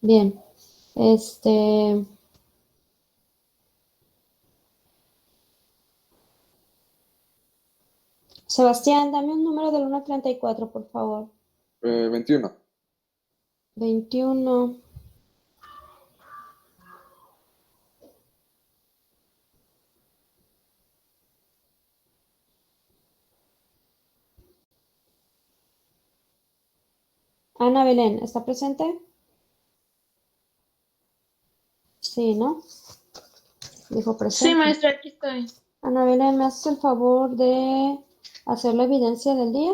Bien. Este, Sebastián, dame un número del 1 al 34, por favor. 21. 21. Ana Belén, ¿está presente? Sí, ¿no? Dijo Sí, presente. maestra, aquí estoy. Ana Belén, ¿me haces el favor de hacer la evidencia del día?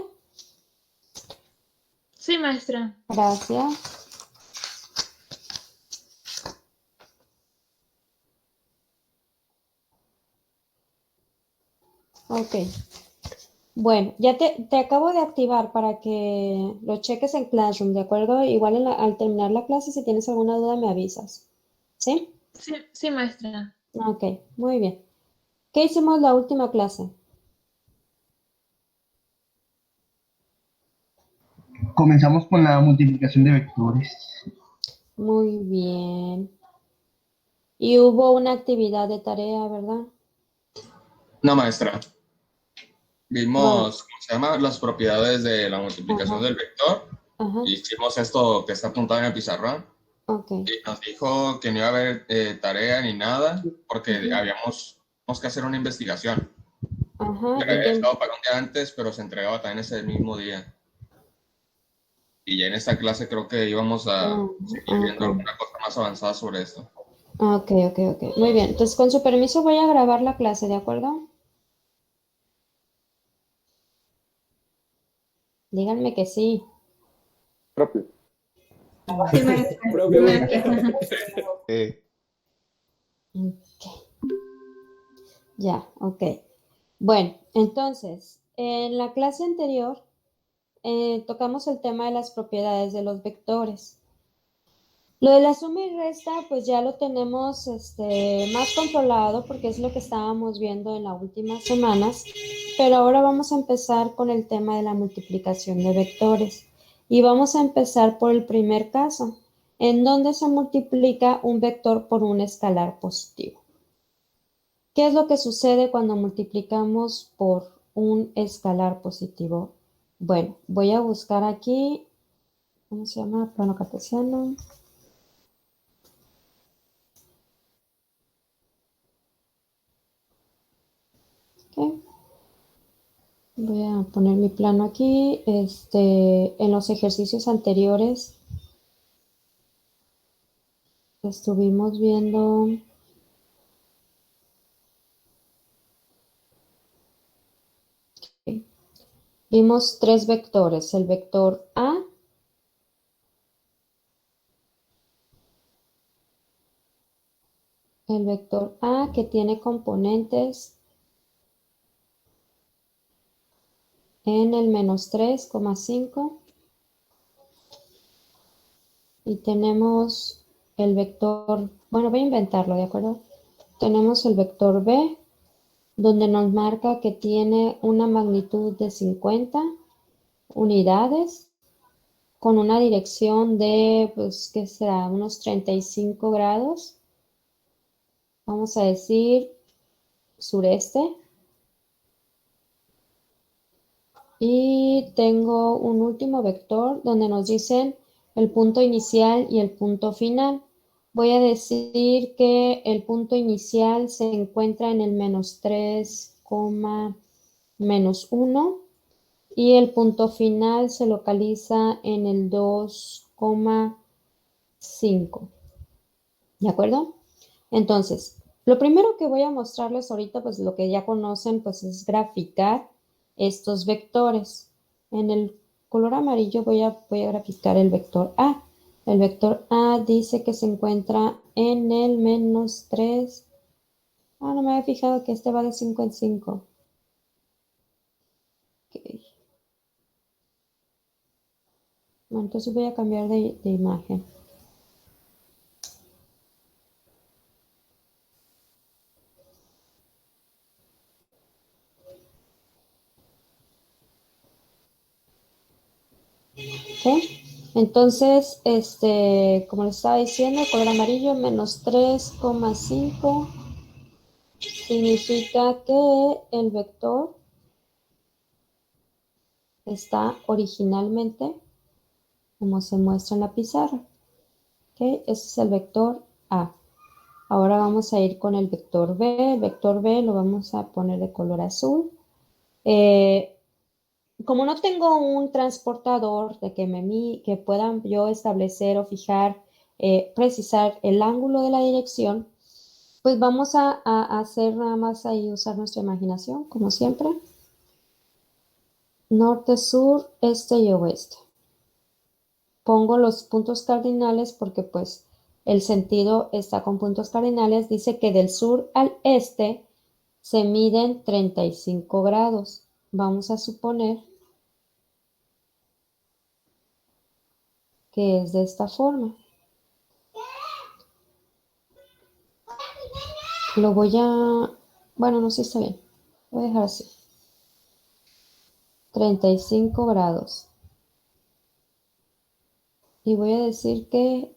Sí, maestra. Gracias. Ok. Bueno, ya te acabo de activar para que lo cheques en Classroom, ¿de acuerdo? Igual al terminar la clase, si tienes alguna duda, me avisas. ¿Sí? Sí, sí, maestra. Ok, muy bien. ¿Qué hicimos la última clase? Comenzamos con la multiplicación de vectores. Muy bien. Y hubo una actividad de tarea, ¿verdad? No, maestra. Bueno, Vimos, ¿cómo se llama? Las propiedades de la ajá, multiplicación del vector. ajá, Hicimos esto que está apuntado en el pizarrón. ok. Y nos dijo que no iba a haber tarea ni nada porque Ujú, teníamos que hacer una investigación. ajá, Ya y había que, estado para un día antes, pero se entregaba también ese mismo día. Y ya en esta clase creo que íbamos a seguir ok, viendo alguna cosa más avanzada sobre esto. ok, ok, ok. Muy bien. Entonces, con su permiso voy a grabar la clase, ¿de acuerdo? Díganme que sí. Propio. Sí, maestra. Sí, Propio, maestra. Ok, ya, ok. Bueno, entonces, en la clase anterior tocamos el tema de las propiedades de los vectores. Lo de la suma y resta, pues ya lo tenemos más controlado porque es lo que estábamos viendo en las últimas semanas, pero ahora vamos a empezar con el tema de la multiplicación de vectores y vamos a empezar por el primer caso, en donde se multiplica un vector por un escalar positivo. ¿Qué es lo que sucede cuando multiplicamos por un escalar positivo? Bueno, voy a buscar aquí, ¿cómo se llama? Plano cartesiano. Ok. Voy a poner mi plano aquí. En los ejercicios anteriores estuvimos viendo, vimos tres vectores, el vector A que tiene componentes en el -3,5 y tenemos el vector, bueno, voy a inventarlo, ¿de acuerdo? Tenemos el vector B, donde nos marca que tiene una magnitud de 50 unidades con una dirección de, pues, ¿qué será? Unos 35 grados. Vamos a decir sureste. Y tengo un último vector donde nos dicen el punto inicial y el punto final. Voy a decir que el punto inicial se encuentra en el -3, -1 y el punto final se localiza en el 2,5. ¿De acuerdo? Entonces, lo primero que voy a mostrarles ahorita, pues lo que ya conocen, pues es graficar estos vectores. En el color amarillo voy a graficar el vector A. El vector A dice que se encuentra en el -3. Ah, no me había fijado que este va de 5 en 5. Ok. Bueno, entonces voy a cambiar de imagen. ¿Sí? Entonces, como les estaba diciendo, color amarillo, menos 3,5 significa que el vector está originalmente como se muestra en la pizarra. ¿Ok? Ese es el vector A. Ahora vamos a ir con el vector B. El vector B lo vamos a poner de color azul. Como no tengo un transportador de que pueda yo establecer o fijar, precisar el ángulo de la dirección, pues vamos a hacer nada más ahí, usar nuestra imaginación, como siempre. Norte, sur, este y oeste. Pongo los puntos cardinales porque pues el sentido está con puntos cardinales. Dice que del sur al este se miden 35 grados. Vamos a suponer que es de esta forma. Lo voy a... Bueno, no sé si está bien. Voy a dejar así. 35 grados. Y voy a decir que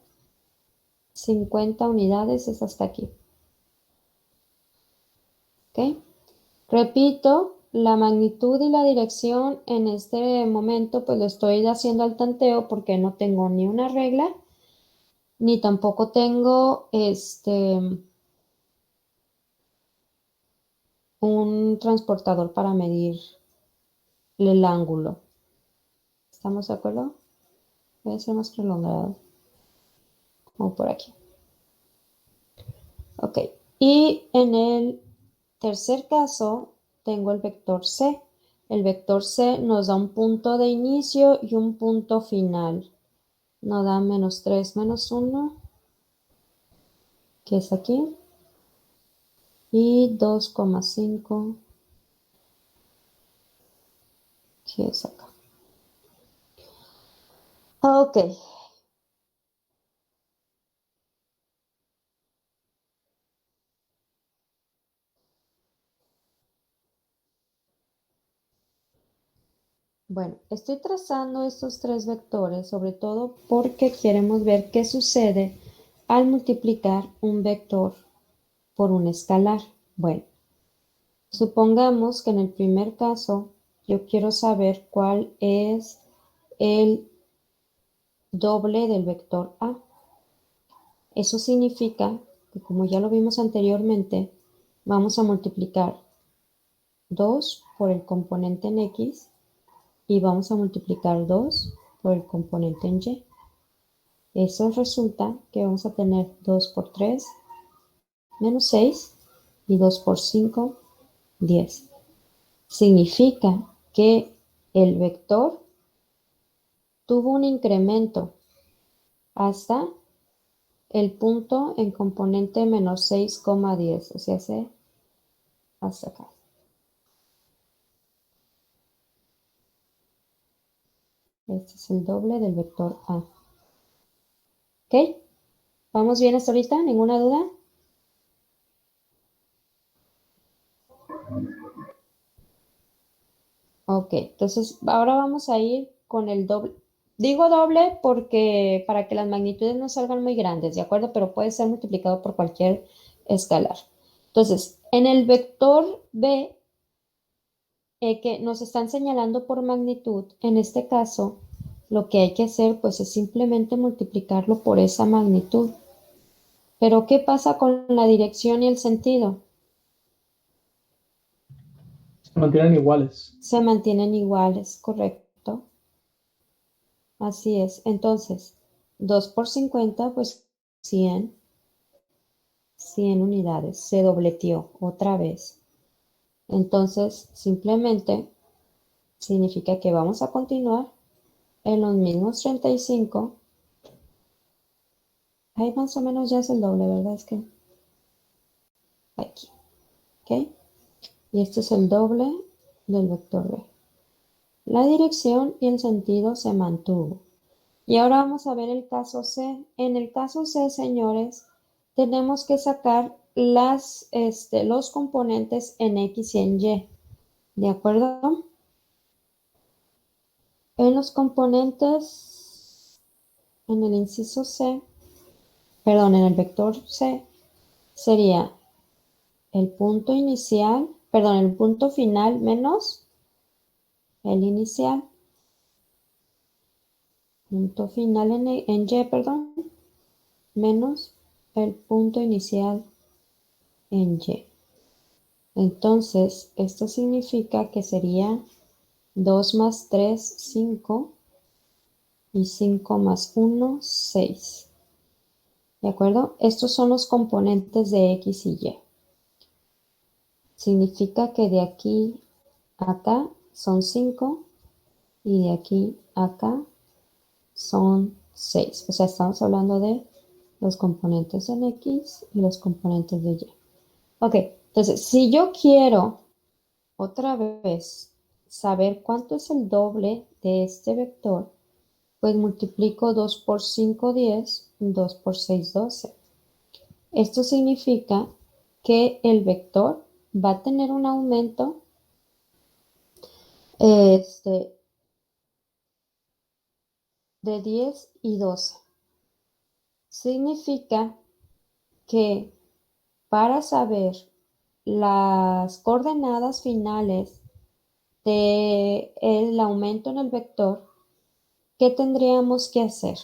50 unidades es hasta aquí. ¿Ok? Repito, la magnitud y la dirección en este momento pues lo estoy haciendo al tanteo porque no tengo ni una regla, ni tampoco tengo un transportador para medir el ángulo. ¿Estamos de acuerdo? Voy a ser más prolongado. Como por aquí. Ok. Y en el tercer caso tengo el vector C. El vector C nos da un punto de inicio y un punto final. Nos da menos 3, menos 1, que es aquí, y 2,5, que es acá. Ok. Bueno, estoy trazando estos tres vectores, sobre todo porque queremos ver qué sucede al multiplicar un vector por un escalar. Bueno, supongamos que en el primer caso yo quiero saber cuál es el doble del vector A. Eso significa que, como ya lo vimos anteriormente, vamos a multiplicar 2 por el componente en X y vamos a multiplicar 2 por el componente en Y. Eso resulta que vamos a tener 2 por 3, menos 6, y 2 por 5, 10. Significa que el vector tuvo un incremento hasta el punto en componente menos 6,10, o sea, hasta acá. Este es el doble del vector A. ¿Ok? ¿Vamos bien hasta ahorita? ¿Ninguna duda? Ok, entonces ahora vamos a ir con el doble. Digo doble porque para que las magnitudes no salgan muy grandes, ¿de acuerdo? Pero puede ser multiplicado por cualquier escalar. Entonces, en el vector B, que nos están señalando por magnitud, en este caso, lo que hay que hacer pues es simplemente multiplicarlo por esa magnitud. Pero ¿qué pasa con la dirección y el sentido? Se mantienen iguales. Se mantienen iguales, correcto. Así es. Entonces, 2 por 50, pues 100. 100 unidades. Se dobleteó otra vez. Entonces, simplemente significa que vamos a continuar en los mismos 35. Ahí más o menos ya es el doble, ¿verdad? Es que aquí. ¿Ok? Y este es el doble del vector B. La dirección y el sentido se mantuvo. Y ahora vamos a ver el caso C. En el caso C, señores, tenemos que sacar los componentes en X y en Y. ¿De acuerdo? En los componentes en el inciso C, perdón, en el vector C, sería el punto inicial, perdón, el punto final menos el inicial. Punto final en Y, perdón, menos el punto inicial en Y. Entonces, esto significa que sería 2 más 3, 5, y 5 más 1, 6. ¿De acuerdo? Estos son los componentes de X y Y. Significa que de aquí a acá son 5 y de aquí a acá son 6. O sea, estamos hablando de los componentes en X y los componentes de Y. Ok, entonces, si yo quiero otra vez saber cuánto es el doble de este vector, pues multiplico 2 por 5, 10, 2 por 6, 12. Esto significa que el vector va a tener un aumento de 10 y 12. Significa que para saber las coordenadas finales del aumento en el vector, ¿qué tendríamos que hacer?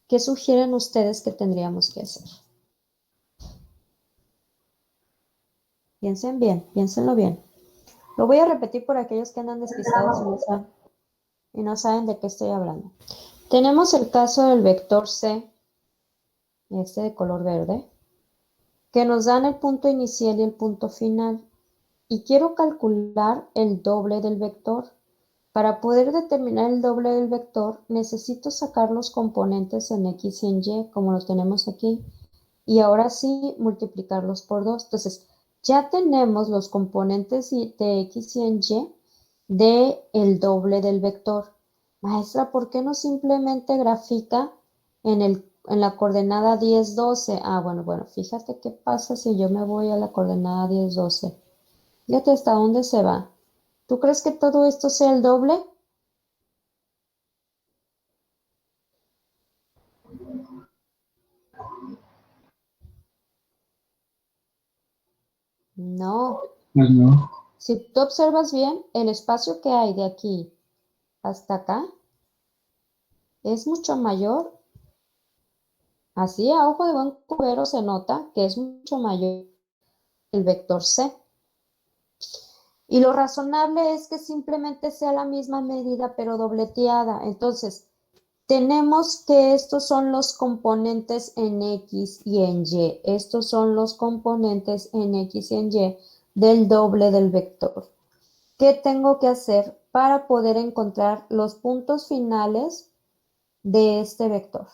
¿Qué sugieren ustedes que tendríamos que hacer? Piensen bien, piénsenlo bien. Lo voy a repetir por aquellos que andan despistados y no saben de qué estoy hablando. Tenemos el caso del vector C, este de color verde, que nos dan el punto inicial y el punto final. Y quiero calcular el doble del vector. Para poder determinar el doble del vector, necesito sacar los componentes en X y en Y, como lo tenemos aquí. Y ahora sí, multiplicarlos por 2. Entonces, ya tenemos los componentes de X y en Y de el doble del vector. Maestra, ¿por qué no simplemente grafica en la coordenada 10, 12? Ah, bueno, fíjate qué pasa si yo me voy a la coordenada 10, 12. Fíjate hasta dónde se va. ¿Tú crees que todo esto sea el doble? No. Pues no. Si tú observas bien, el espacio que hay de aquí hasta acá es mucho mayor. Así a ojo de buen cubero se nota que es mucho mayor el vector C. Y lo razonable es que simplemente sea la misma medida pero dobleteada. Entonces, tenemos que estos son los componentes en X y en Y. Estos son los componentes en X y en Y del doble del vector. ¿Qué tengo que hacer para poder encontrar los puntos finales de este vector?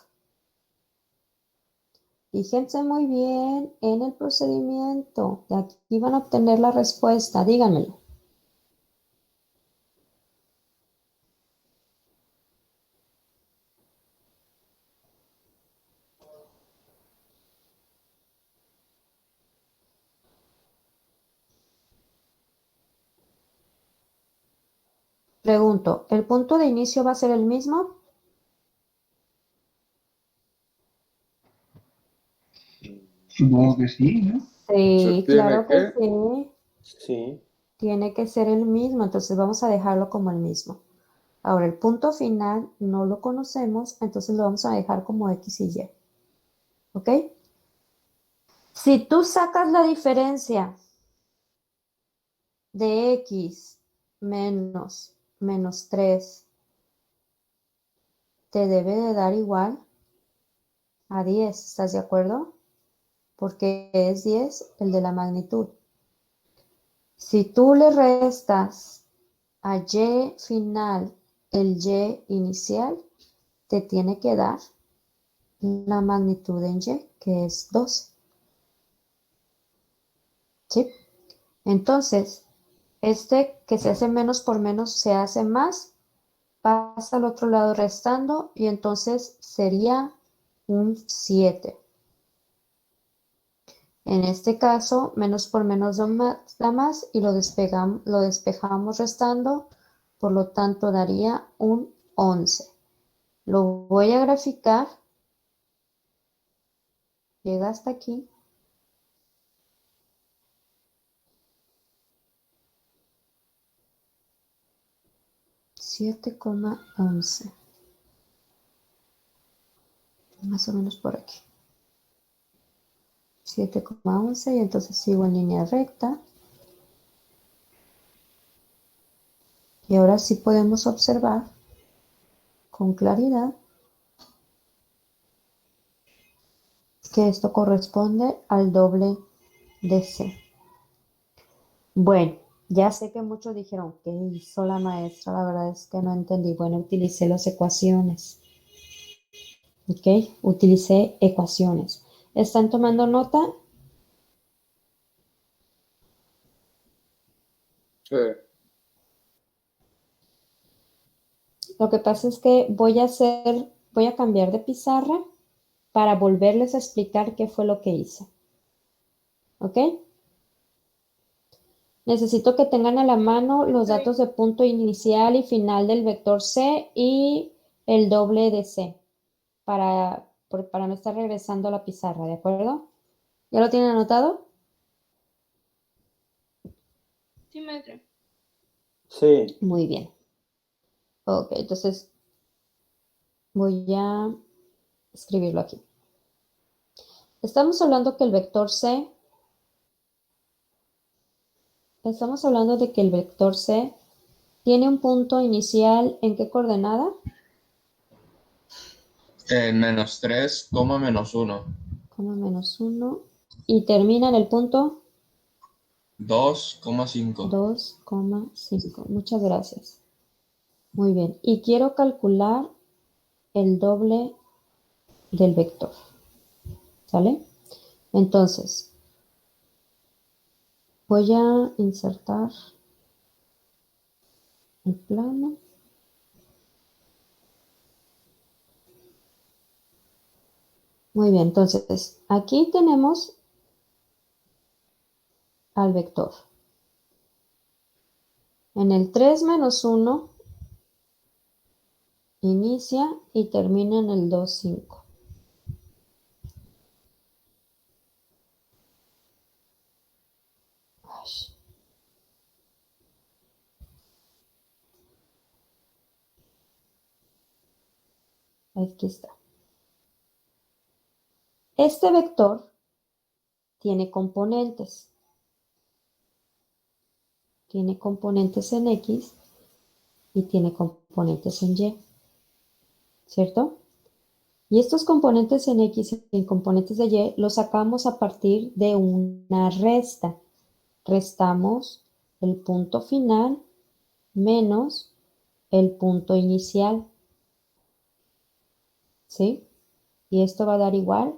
Fíjense muy bien en el procedimiento. De aquí van a obtener la respuesta. Díganmelo. Pregunto, ¿el punto de inicio va a ser el mismo? Supongo que sí, ¿no? Sí, Se claro tiene que sí. Sí. Tiene que ser el mismo, entonces vamos a dejarlo como el mismo. Ahora, el punto final no lo conocemos, entonces lo vamos a dejar como X y Y. ¿Ok? Si tú sacas la diferencia de X menos 3, te debe de dar igual a 10, ¿estás de acuerdo? Porque es 10 el de la magnitud. Si tú le restas a Y final el Y inicial, te tiene que dar la magnitud en Y, que es 12. ¿Sí? Entonces, este que se hace menos por menos se hace más, pasa al otro lado restando y entonces sería un 7. En este caso, menos por menos da más y lo despejamos restando, por lo tanto daría un 11. Lo voy a graficar. Llega hasta aquí. Siete coma 11. Más o menos por aquí. 7,11 y entonces sigo en línea recta. Y ahora sí podemos observar con claridad que esto corresponde al doble de C. Bueno, ya sé que muchos dijeron, ¿qué hizo la maestra? La verdad es que no entendí. Bueno, utilicé las ecuaciones. ¿Ok? Utilicé ecuaciones. ¿Están tomando nota? Sí. Lo que pasa es que voy a cambiar de pizarra para volverles a explicar qué fue lo que hice. ¿Ok? Necesito que tengan a la mano los datos de punto inicial y final del vector C y el doble de C para no estar regresando a la pizarra, ¿de acuerdo? ¿Ya lo tienen anotado? Sí, maestra. Sí. Muy bien. Ok, entonces voy a escribirlo aquí. Estamos hablando que el vector C, tiene un punto inicial ¿en qué coordenada? En -3, -1. Coma menos 1 y termina en el punto 2,5. 2,5. Muchas gracias. Muy bien. Y quiero calcular el doble del vector. ¿Sale? Entonces, voy a insertar el plano. Muy bien, entonces aquí tenemos al vector. En el 3 menos 1 inicia y termina en el 2, 5. Aquí está. Este vector tiene componentes. Tiene componentes en X y tiene componentes en Y. ¿Cierto? Y estos componentes en X y componentes de Y los sacamos a partir de una resta. Restamos el punto final menos el punto inicial. ¿Sí? Y esto va a dar igual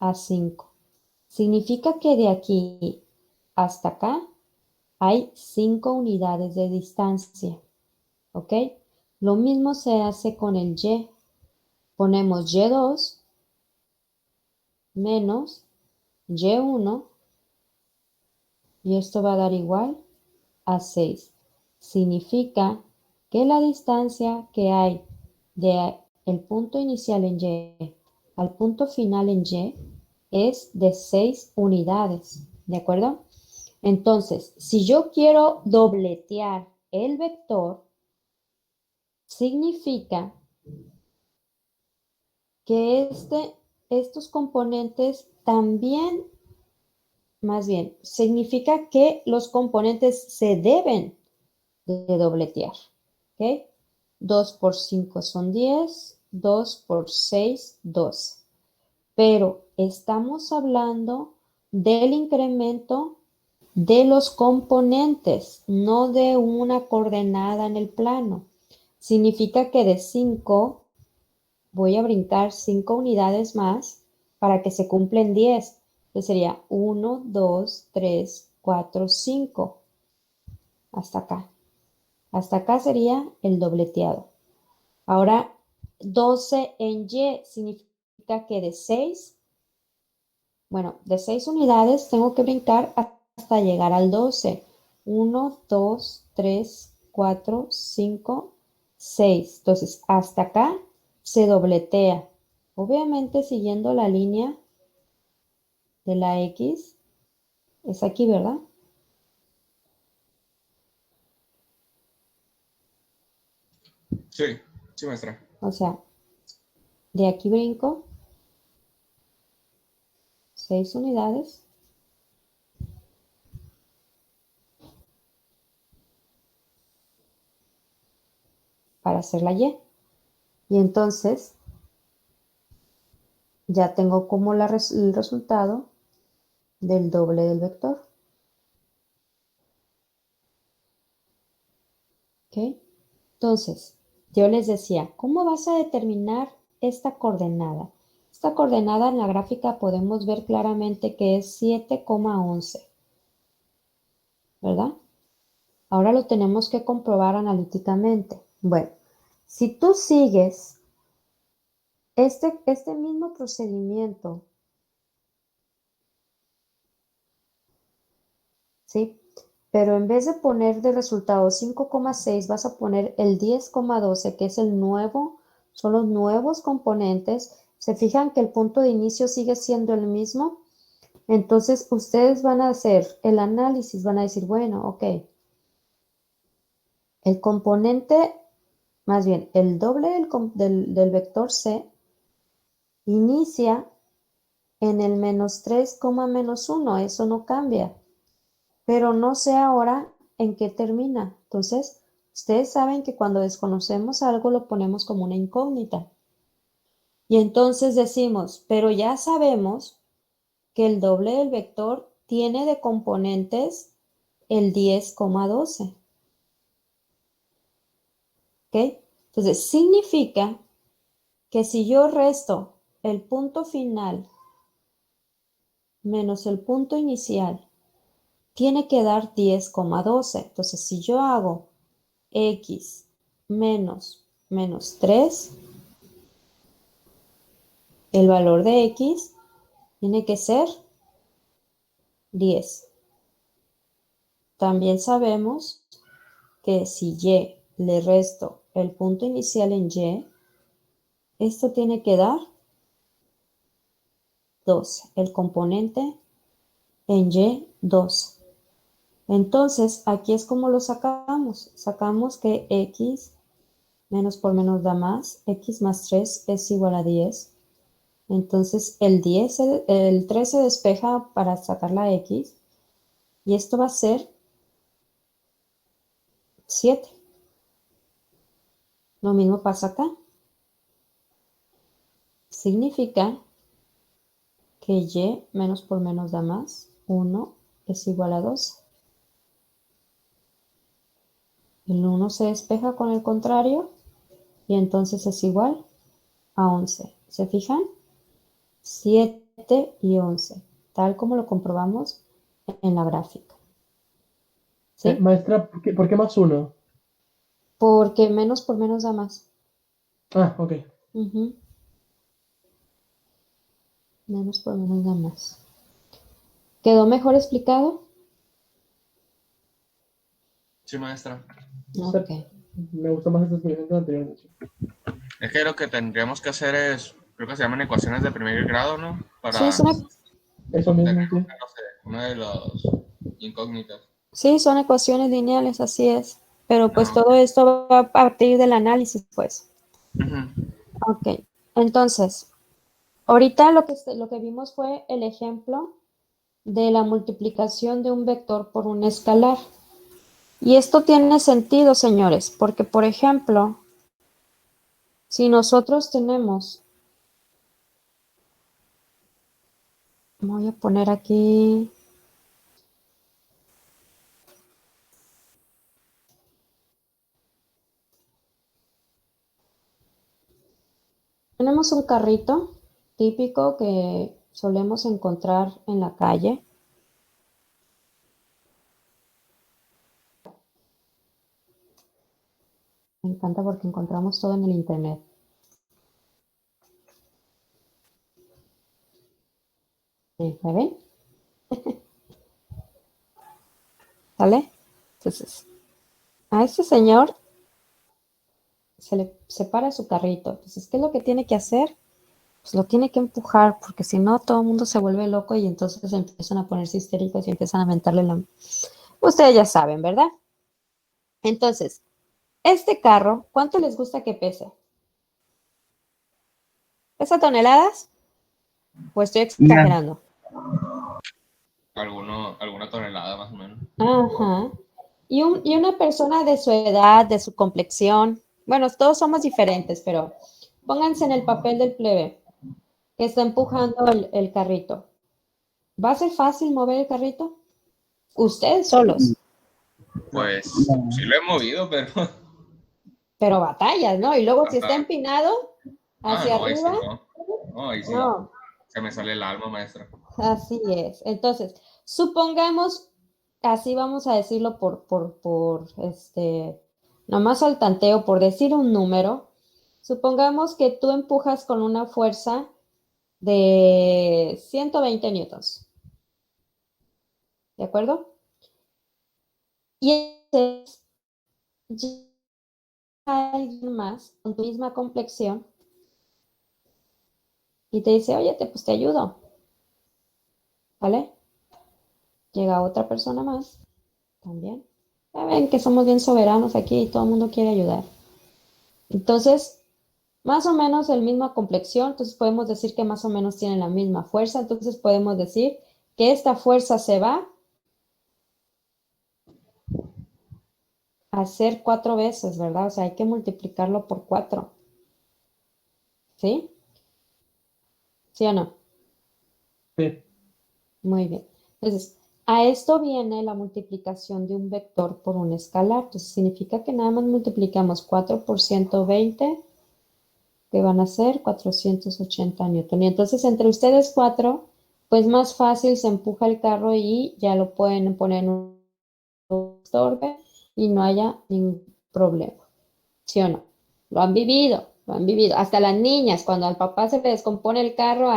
a 5. Significa que de aquí hasta acá hay 5 unidades de distancia. ¿Ok? Lo mismo se hace con el Y. Ponemos Y2 menos Y1 y esto va a dar igual a 6. Significa que la distancia que hay de el punto inicial en Y al punto final en Y es de 6 unidades. ¿De acuerdo? Entonces, si yo quiero dobletear el vector, significa que estos componentes también, más bien, significa que los componentes se deben de dobletear. ¿Ok? 2 por 5 son 10, 2 por 6, 12. Pero estamos hablando del incremento de los componentes, no de una coordenada en el plano. Significa que de 5 voy a brincar 5 unidades más para que se cumplen 10. Entonces sería 1, 2, 3, 4, 5. Hasta acá. Hasta acá sería el dobleteado. Ahora, 12 en Y significa que de 6 unidades tengo que brincar hasta llegar al 12. 1, 2, 3, 4, 5, 6. Entonces, hasta acá se dobletea. Obviamente siguiendo la línea de la X, es aquí, ¿verdad? Sí, sí, maestra. O sea, de aquí brinco 6 unidades. Para hacer la Y. Y entonces ya tengo como el resultado del doble del vector. ¿Ok? Entonces, yo les decía, ¿cómo vas a determinar esta coordenada? Esta coordenada en la gráfica podemos ver claramente que es 7,11, ¿verdad? Ahora lo tenemos que comprobar analíticamente. Bueno, si tú sigues este mismo procedimiento, ¿sí? Pero en vez de poner de resultado 5,6, vas a poner el 10,12, que es el nuevo, son los nuevos componentes. Se fijan que el punto de inicio sigue siendo el mismo. Entonces, ustedes van a hacer el análisis, van a decir, bueno, ok, el componente, más bien, el doble del vector C inicia en el menos 3, menos 1, eso no cambia. Pero no sé ahora en qué termina. Entonces, ustedes saben que cuando desconocemos algo lo ponemos como una incógnita. Y entonces decimos, pero ya sabemos que el doble del vector tiene de componentes el 10,12. ¿Ok? Entonces, significa que si yo resto el punto final menos el punto inicial, tiene que dar 10,12. Entonces, si yo hago x menos 3, el valor de x tiene que ser 10. También sabemos que si y le resto el punto inicial en y, esto tiene que dar 12, el componente en y 12. Entonces, aquí es como lo sacamos. Sacamos que x menos por menos da más, x más 3 es igual a 10. Entonces el 3 se despeja para sacar la x y esto va a ser 7. Lo mismo pasa acá. Significa que y menos por menos da más, 1 es igual a 12. El 1 se despeja con el contrario y entonces es igual a 11. ¿Se fijan? 7 y 11, tal como lo comprobamos en la gráfica. ¿Sí? Maestra, ¿por qué más uno? Porque menos por menos da más. Ah, ok. Ujú. Menos por menos da más. ¿Quedó mejor explicado? Sí, maestra. Ok. Me gustó más esta explicación que la anterior. Es que lo que tendríamos que hacer es, creo que se llaman ecuaciones de primer grado, ¿no? Sí, Para Eso mismo, tener, sí. no sé, una de las incógnitas. son ecuaciones lineales, así es. Pero pues Ah, todo esto va a partir del análisis, pues. ujú. Ok. Entonces, ahorita lo que vimos fue el ejemplo de la multiplicación de un vector por un escalar. Y esto tiene sentido, señores, porque por ejemplo, si nosotros tenemos, voy a poner aquí, tenemos un carrito típico que solemos encontrar en la calle. Me encanta porque encontramos todo en el internet. ¿Ya ven? ¿Sale? Entonces, a este señor se le separa su carrito. Entonces, ¿qué es lo que tiene que hacer? Pues lo tiene que empujar, porque si no, todo el mundo se vuelve loco y entonces empiezan a ponerse histéricos y empiezan a mentarle la... Ustedes ya saben, ¿verdad? Entonces, este carro, ¿cuánto les gusta que pese? ¿Pesa toneladas? Pues estoy exagerando. Alguna tonelada más o menos. Ajá. Y una persona de su edad, de su complexión, bueno, todos somos diferentes, pero pónganse en el papel del plebe que está empujando el carrito. ¿Va a ser fácil mover el carrito? Ustedes solos, Pues sí lo he movido, pero. pero batallas, ¿no? Y luego si está Ajá. empinado hacia No, ahí sí arriba, no. No, ahí sí. no, Se me sale el alma, maestra. así es. Entonces, supongamos, así vamos a decirlo nomás al tanteo, por decir un número, supongamos que tú empujas con una fuerza de 120 newtons, ¿de acuerdo? Y entonces, llega alguien más con tu misma complexión y te dice, oye, pues te ayudo, ¿vale? Llega otra persona más, también. Ya ven que somos bien soberanos aquí y todo el mundo quiere ayudar. Entonces, más o menos el misma complexión, entonces podemos decir que más o menos tienen la misma fuerza, entonces podemos decir que esta fuerza se va a hacer 4 veces, ¿verdad? O sea, hay que multiplicarlo por 4. ¿Sí? ¿Sí o no? Sí. Muy bien. Entonces, a esto viene la multiplicación de un vector por un escalar. Entonces, significa que nada más multiplicamos 4 por 120, que van a ser 480 newton. Y entonces, entre ustedes 4, pues más fácil se empuja el carro y ya lo pueden poner en un estorbe y no haya ningún problema. ¿Sí o no? Lo han vivido, lo han vivido. Hasta las niñas, cuando al papá se le descompone el carro,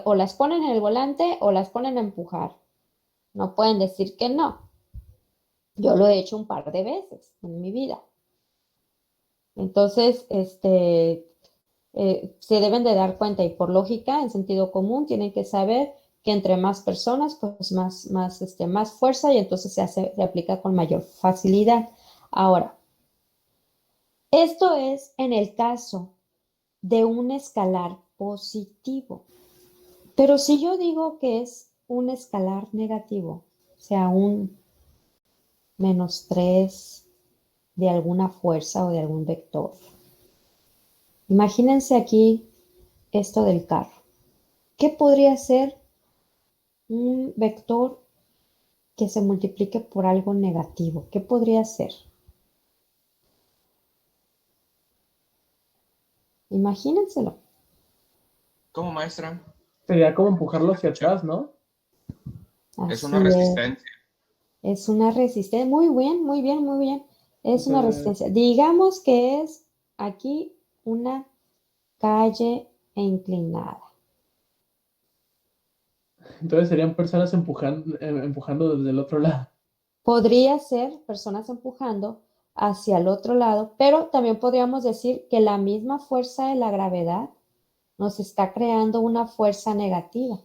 o las ponen en el volante o las ponen a empujar. No pueden decir que no. Yo lo he hecho un par de veces en mi vida. Entonces, se deben de dar cuenta y por lógica, en sentido común, tienen que saber que entre más personas, pues más fuerza y entonces se aplica con mayor facilidad. Ahora, esto es en el caso de un escalar positivo. Pero si yo digo que es un escalar negativo, o sea, un -3 de alguna fuerza o de algún vector. Imagínense aquí esto del carro. ¿Qué podría ser un vector que se multiplique por algo negativo? ¿Qué podría ser? Imagínenselo. ¿Cómo, maestra? Sería como empujarlo hacia atrás, ¿no? Es Así una resistencia. es una resistencia. Muy bien, muy bien, muy bien. Es una Entonces, resistencia. Digamos que es aquí una calle inclinada. entonces serían personas empujando desde el otro lado. Podría ser personas empujando hacia el otro lado, pero también podríamos decir que la misma fuerza de la gravedad nos está creando una fuerza negativa,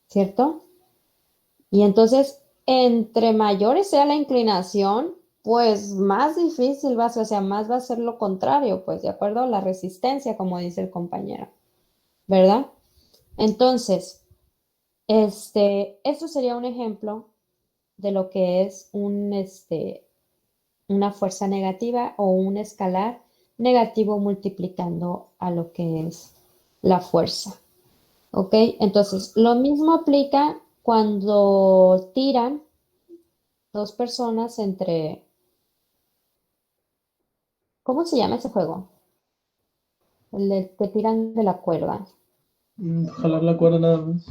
¿cierto? Y entonces, entre mayores sea la inclinación, pues más difícil va a ser, o sea, más va a ser lo contrario, pues de acuerdo a la resistencia, como dice el compañero, ¿verdad? Entonces, esto sería un ejemplo de lo que es una fuerza negativa o un escalar negativo multiplicando a lo que es la fuerza. ¿Ok? Entonces, lo mismo aplica cuando tiran dos personas entre... ¿Cómo se llama ese juego? El de que tiran de la cuerda. Jalar la cuerda nada más.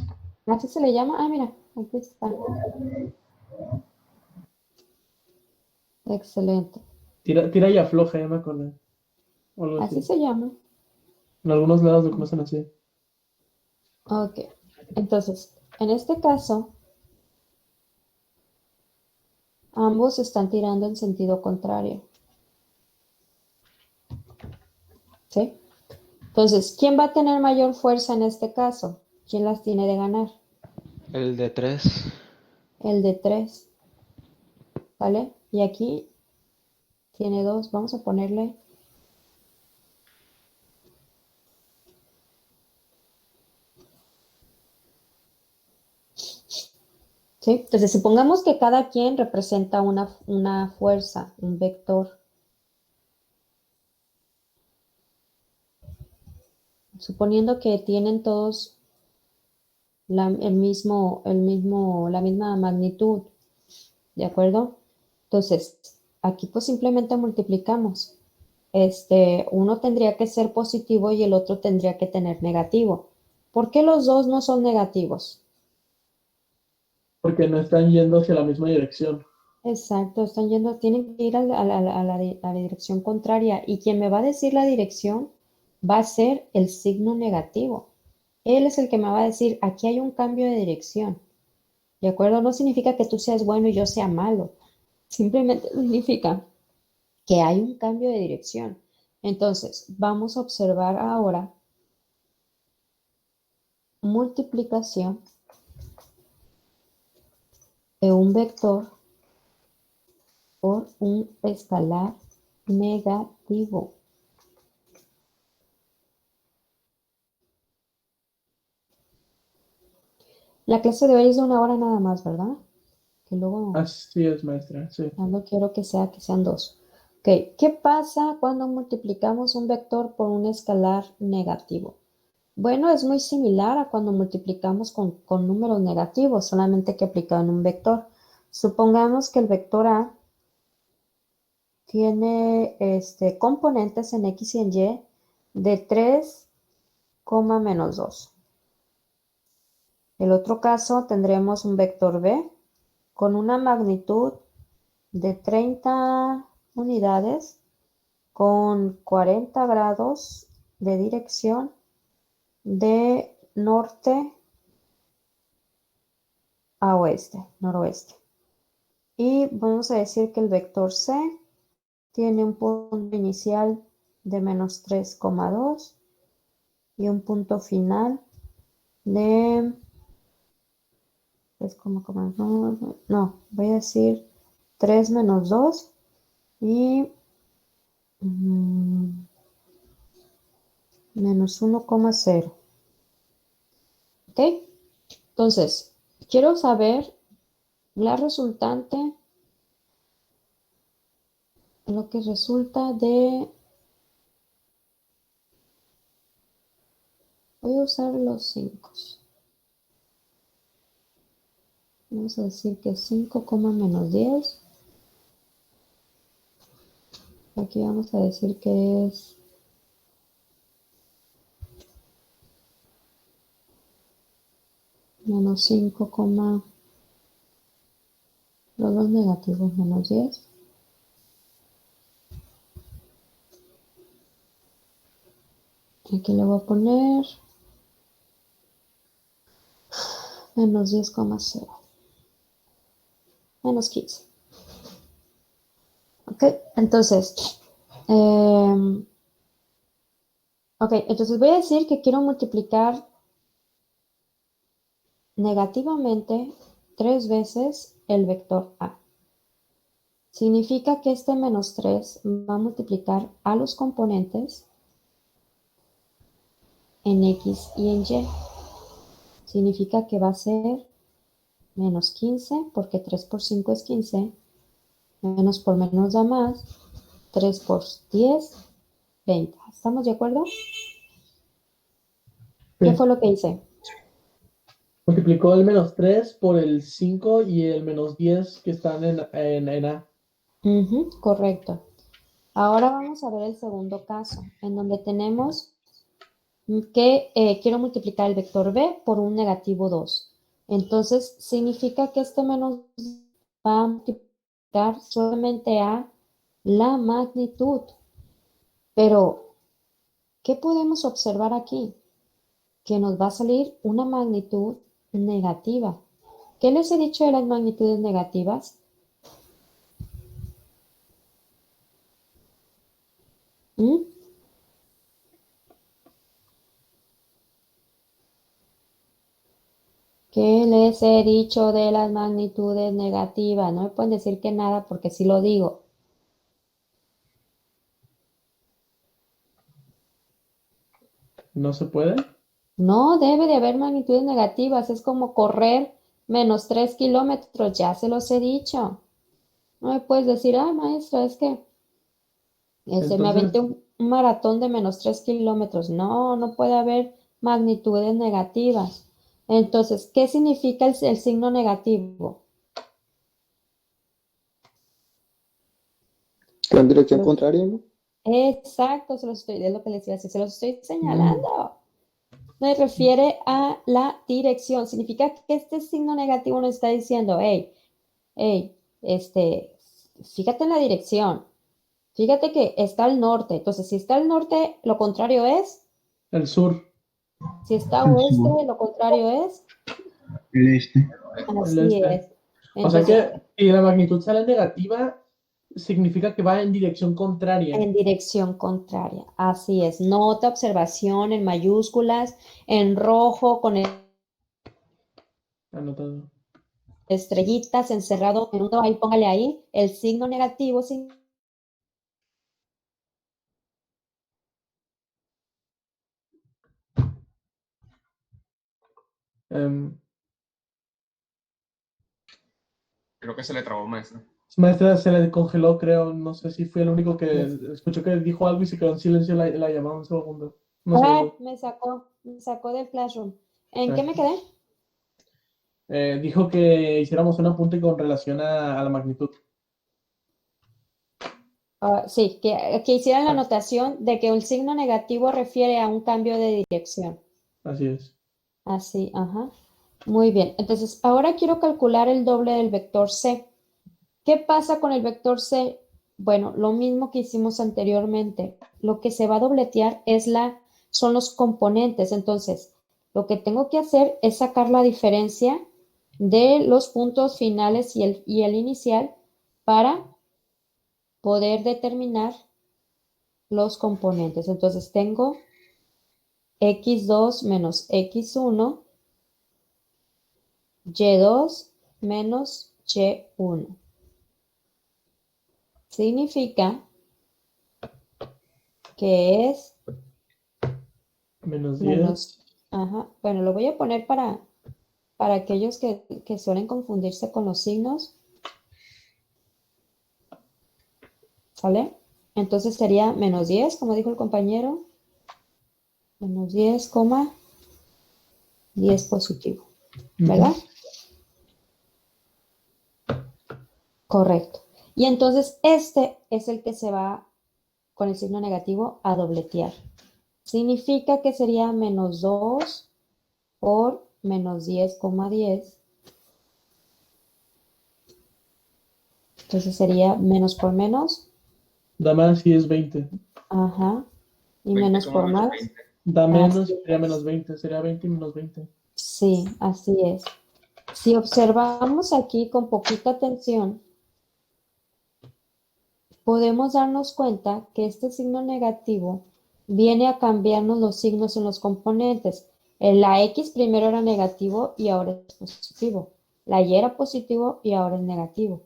¿Así se le llama? Ah, mira, aquí está. Excelente. Tira y afloja, ya me acordé. O algo Así así. se llama. En algunos lados lo conocen así. Ok. Entonces, en este caso, ambos están tirando en sentido contrario. ¿sí? Entonces, ¿quién va a tener mayor fuerza en este caso? ¿Quién las tiene de ganar? El de 3. El de 3, ¿vale? Y aquí tiene 2. Vamos a ponerle ¿sí? Entonces, supongamos que cada quien representa una fuerza, un vector. Suponiendo que tienen todos la misma magnitud, ¿de acuerdo? Entonces, aquí pues simplemente multiplicamos. Uno tendría que ser positivo y el otro tendría que tener negativo. ¿Por qué los dos no son negativos? Porque no están yendo hacia la misma dirección. Exacto, tienen que ir a la dirección contraria y quien me va a decir la dirección va a ser el signo negativo. Él es el que me va a decir, aquí hay un cambio de dirección. ¿De acuerdo? No significa que tú seas bueno y yo sea malo. Simplemente significa que hay un cambio de dirección. Entonces, vamos a observar ahora multiplicación de un vector por un escalar negativo. La clase de hoy es de 1 hora nada más, ¿verdad? Que luego Así es, maestra, sí. no quiero que sean 2. Ok, ¿qué pasa cuando multiplicamos un vector por un escalar negativo? Bueno, es muy similar a cuando multiplicamos con números negativos, solamente que aplicado en un vector. Supongamos que el vector A tiene componentes en X y en Y de 3, menos 2. En el otro caso tendremos un vector B con una magnitud de 30 unidades con 40 grados de dirección de norte a oeste, noroeste. Y vamos a decir que el vector C tiene un punto inicial de menos 3,2 y un punto final de 3, no, voy a decir 3 menos 2 y menos 1,0. ¿Ok? Entonces, quiero saber la resultante, lo que resulta de, voy a usar los 5. Vamos a decir que 5, menos 10. Aquí vamos a decir que es menos 5, los dos negativos, menos 10. Aquí le voy a poner menos 10,0. Menos 15. Ok, entonces, entonces voy a decir que quiero multiplicar negativamente 3 veces el vector A. Significa que este menos 3 va a multiplicar a los componentes en X y en Y. Significa que va a ser menos 15, porque 3 por 5 es 15, menos por menos da más, 3 por 10, 20. ¿Estamos de acuerdo? ¿Qué Sí. fue lo que hice? Multiplicó el menos 3 por el 5 y el menos 10 que están en A. Correcto. Ahora vamos a ver el segundo caso, en donde tenemos que quiero multiplicar el vector B por un negativo 2. Entonces, significa que este menos va a multiplicar solamente a la magnitud. Pero, ¿qué podemos observar aquí? Que nos va a salir una magnitud negativa. ¿Qué les he dicho de las magnitudes negativas? ¿Mm? ¿Qué les he dicho de las magnitudes negativas? No me pueden decir que nada porque sí lo digo. ¿No se puede? No debe de haber magnitudes negativas. Es como correr menos 3 kilómetros. Ya se los he dicho. No me puedes decir, ah, maestra, es que me aventé Entonces, un maratón de menos 3 kilómetros. No, no puede haber magnitudes negativas. Entonces, ¿qué significa el signo negativo? ¿Está en dirección contraria, no? Exacto, es lo que les iba a decir, se los estoy mm, señalando. Me refiere a la dirección. Significa que este signo negativo nos está diciendo, hey, hey, fíjate en la dirección. Fíjate que está al norte. Entonces, si está al norte, lo contrario es. el sur, Si está El oeste, sur, lo contrario es. el este. el Así este. es. O sea Entonces, que si la magnitud sale negativa, significa que va en dirección contraria. en dirección contraria. Así es. Nota, observación en mayúsculas, en rojo, con Anotado. estrellitas, encerrado en uno, ahí póngale ahí. El signo negativo significa Em, Creo que se le trabó, maestra. Maestra, se le congeló, creo. No sé si fui el único que escuchó que dijo algo y se quedó en silencio la llamada un segundo. Unos Ah, segundos. me sacó del Classroom. ¿En Ah. qué me quedé? Dijo que hiciéramos un apunte con relación a la magnitud. Sí, que hicieran la Ah, anotación de que un signo negativo refiere a un cambio de dirección. así es. Así, ajá. Muy bien. Entonces, ahora quiero calcular el doble del vector C. ¿Qué pasa con el vector C? Bueno, lo mismo que hicimos anteriormente. Lo que se va a dobletear son los componentes. Entonces, lo que tengo que hacer es sacar la diferencia de los puntos finales y el inicial para poder determinar los componentes. Entonces, tengo x2 menos x1, y2 menos y1. Significa que es Menos 10. menos, ajá, bueno, lo voy a poner para aquellos que suelen confundirse con los signos, ¿sale? Entonces sería menos 10, como dijo el compañero, menos 10, 10 positivo, ¿verdad? Correcto. Y entonces este es el que se va con el signo negativo a dobletear. Significa que sería menos 2 por menos 10,10. Entonces sería menos por menos, Da más si es 20. ajá, y 20, menos como por menos más. 20. Da menos, Así sería es. menos 20. Sería 20 y menos 20. Sí, así es. Si observamos aquí con poquita atención, podemos darnos cuenta que este signo negativo viene a cambiarnos los signos en los componentes. La X primero era negativo y ahora es positivo. La Y era positivo y ahora es negativo.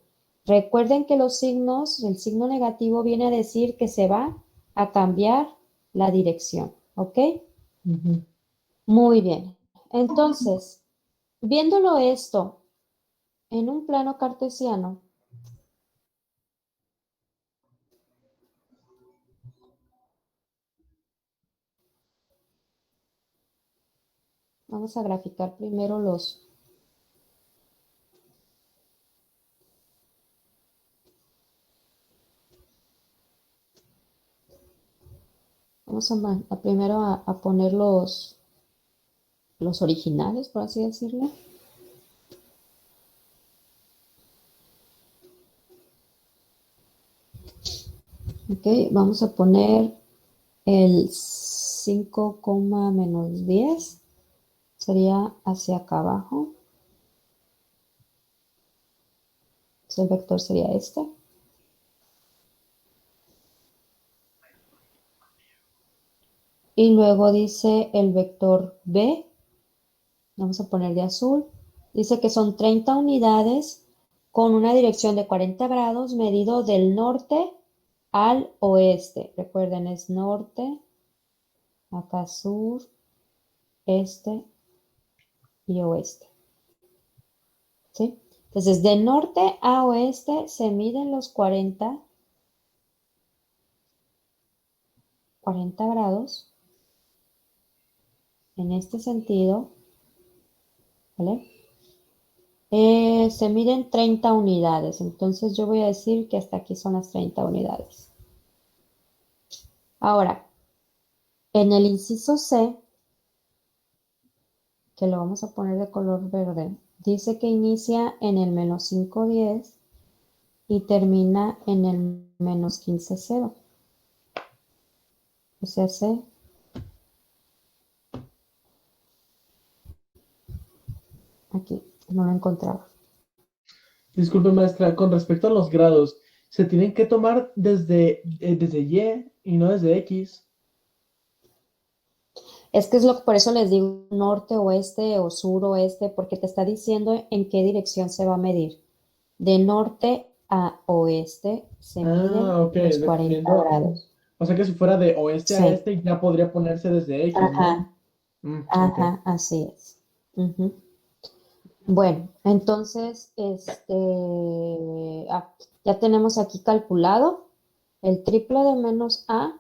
Recuerden que los signos, el signo negativo viene a decir que se va a cambiar la dirección, ¿ok? Muy bien. Entonces, viéndolo esto en un plano cartesiano, vamos a graficar primero vamos primero a poner los originales, por así decirlo. Ok, vamos a poner el 5, menos 10, sería hacia acá abajo. Entonces, el vector sería este. Y luego dice el vector B, vamos a poner de azul, Dice que son 30 unidades con una dirección de 40 grados medido del norte al oeste. Recuerden, es norte, acá sur, este y oeste. ¿Sí? Entonces, de norte a oeste se miden los 40 grados en este sentido, ¿vale? Se miden 30 unidades, entonces yo voy a decir que hasta aquí son las 30 unidades. Ahora, en el inciso C, que lo vamos a poner de color verde, dice que inicia en el -5,10 y termina en el -15,0. O sea, C. Aquí, no lo encontraba. Disculpe, maestra, con respecto a los grados, ¿se tienen que tomar desde Y no desde X? Es que por eso les digo norte, oeste o sur, oeste, porque te está diciendo en qué dirección se va a medir. De norte a oeste se miden Ok, los 40 grados. O sea que si fuera de oeste a Sí. este, ya podría ponerse desde X, Ajá, ¿no? Ok. ajá, así es. Ujú. Bueno, entonces, ya tenemos aquí calculado el triple de menos A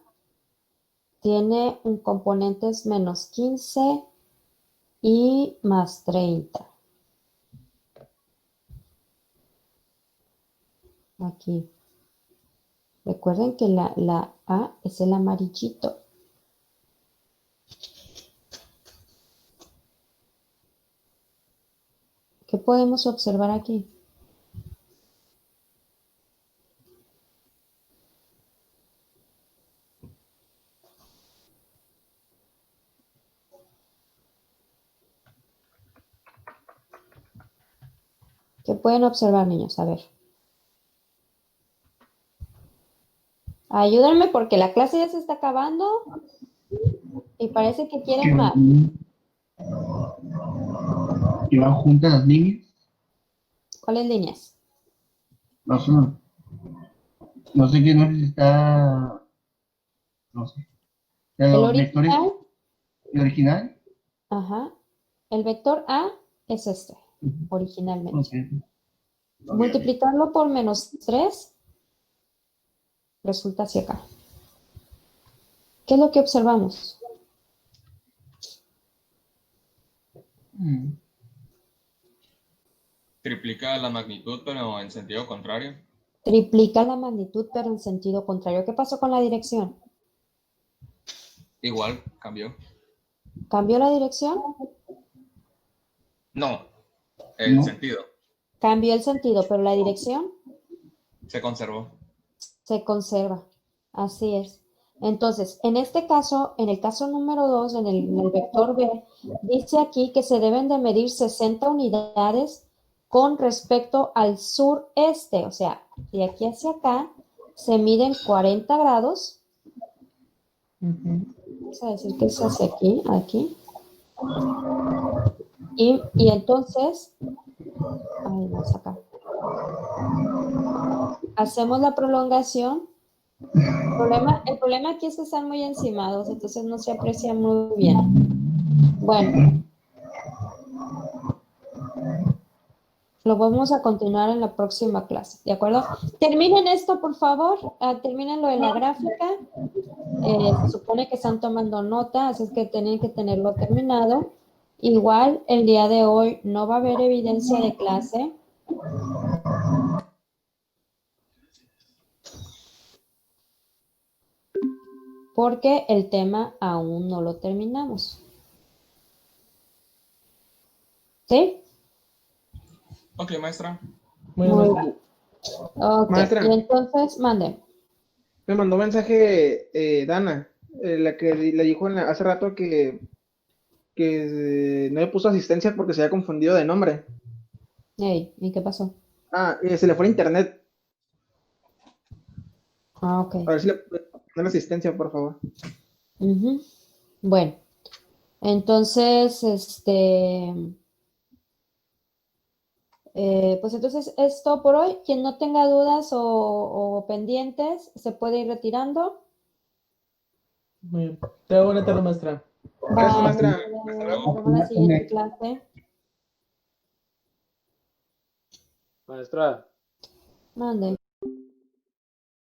tiene un componentes -15 y +30. Aquí. Recuerden que la A es el amarillito. ¿Qué podemos observar aquí? ¿Qué pueden observar, niños? A ver. Ayúdenme porque la clase ya se está acabando y parece que quieren más. Que van juntas las líneas. ¿Cuáles líneas? No sé, no sé qué, no sé si está, no sé. El Los vectores, original, el original. ajá. El vector A es este, originalmente. Ok. Multiplicarlo por -3 resulta hacia acá. ¿Qué es lo que observamos? Triplica la magnitud, pero en sentido contrario. Triplica la magnitud, pero en sentido contrario. ¿Qué pasó con la dirección? Igual, cambió. ¿Cambió la dirección? No, el No. sentido Cambió el sentido, pero la dirección se conservó. se conserva. Así es. Entonces, en este caso, en el caso número 2, en el vector B, dice aquí que se deben de medir 60 unidades con respecto al sureste. O sea, de aquí hacia acá se miden 40 grados. Vamos a decir que es hacia aquí, aquí. Y entonces, vamos acá. Hacemos la prolongación. El problema aquí es que están muy encimados, entonces no se aprecia muy bien. Bueno, lo vamos a continuar en la próxima clase, ¿de acuerdo? Terminen esto, por favor. Terminen lo de la gráfica. Se supone que están tomando nota, así es que tienen que tenerlo terminado. Igual, el día de hoy no va a haber evidencia de clase. Porque el tema aún no lo terminamos. ¿Sí? Ok, maestra. Muy bien, Muy maestra. bien. Ok, Maestra. y entonces, mande. Me mandó un mensaje Dana, la que le dijo hace rato que no le puso asistencia porque se había confundido de nombre. Hey, ¿y qué pasó? Se le fue a internet. Ok. A ver si le puede poner asistencia, por favor. Ujú. Bueno, entonces, Pues entonces es todo por hoy. Quien no tenga dudas o pendientes, se puede ir retirando. Muy bien. Tenga buena tarde, maestra. Gracias, Bye. maestra. Hasta luego. Nos vemos en la siguiente clase. Maestra. Mande.